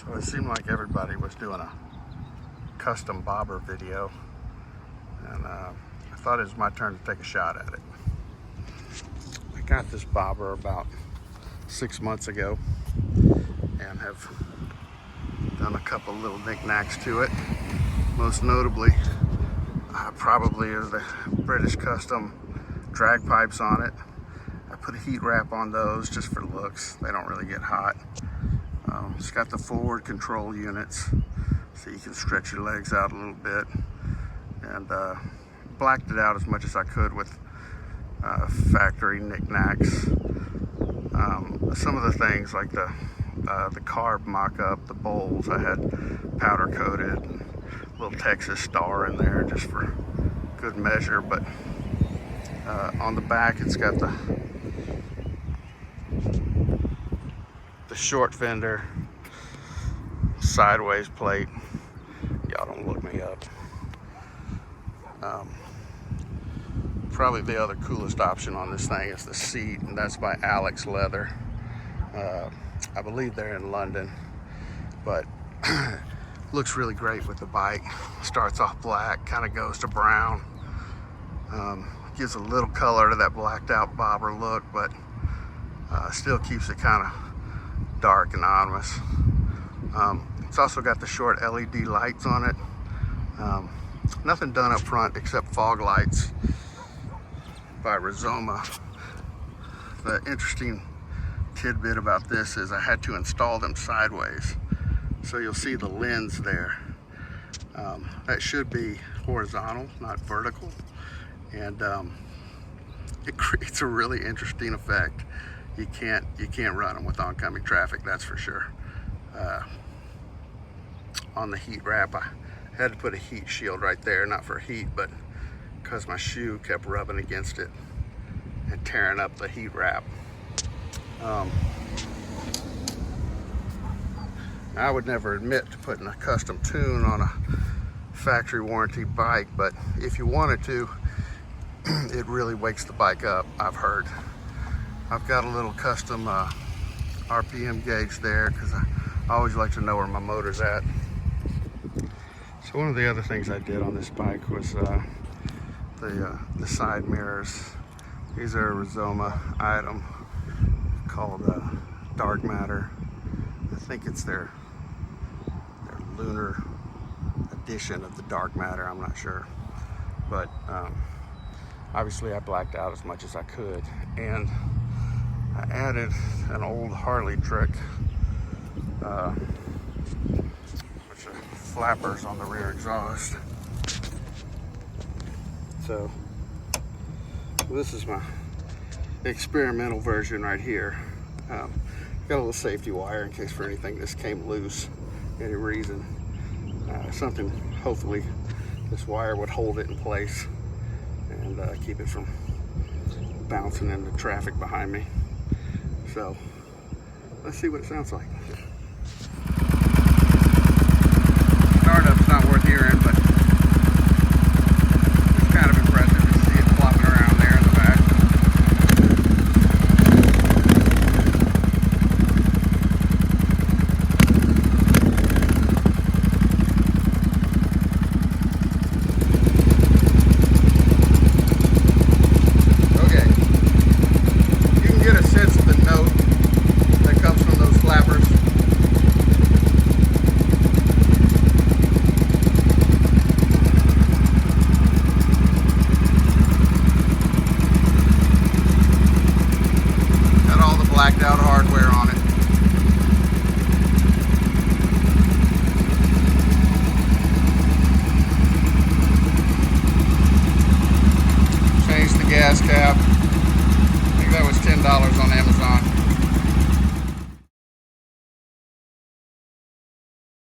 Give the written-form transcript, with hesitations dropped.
So it seemed like everybody was doing a custom bobber video, and I thought it was my turn to take a shot at it. I got this bobber about 6 months ago and have done a couple little knickknacks to it. Most notably, probably are the British custom drag pipes on it. I put a heat wrap on those just for looks. They don't really get hot. It's got the forward control units, so you can stretch your legs out a little bit, and blacked it out as much as I could with factory knickknacks. Some of the things like the carb mock-up, the bowls, I had powder coated, and a little Texas star in there just for good measure. But on the back, it's got the short fender sideways plate. Y'all don't look me up. Probably the other coolest option on this thing is the seat, and that's by Alex Leather. I believe they're in London, but looks really great with the bike. Starts off black, kind of goes to brown. Gives a little color to that blacked out bobber look, but still keeps it kind of dark and ominous. It's also got the short LED lights on it. Nothing done up front except fog lights by Rhizome. The interesting tidbit about this is I had to install them sideways, so you'll see the lens there. That should be horizontal, not vertical, and it creates a really interesting effect. You can't run them with oncoming traffic, that's for sure. On the heat wrap, I had to put a heat shield right there, not for heat, but because my shoe kept rubbing against it and tearing up the heat wrap. I would never admit to putting a custom tune on a factory warranty bike, but if you wanted to, it really wakes the bike up, I've heard. I've got a little custom RPM gauge there because I always like to know where my motor's at. So one of the other things I did on this bike was the side mirrors. These are a Rhizome item called Dark Matter. I think it's their lunar edition of the Dark Matter, I'm not sure. But obviously I blacked out as much as I could, and I added an old Harley trick, which are flappers on the rear exhaust. So this is my experimental version right here. Got a little safety wire in case for anything this came loose, any reason. Something, hopefully this wire would hold it in place and keep it from bouncing into traffic behind me. So let's see what it sounds like. Startup's not worth hearing, but it's kind of impressive to see it flopping around there in the back. Okay, you can get a sense of the note that comes from those flappers. Got all the blacked out hardware on it. Changed the gas cap. I think that was $10 on Amazon.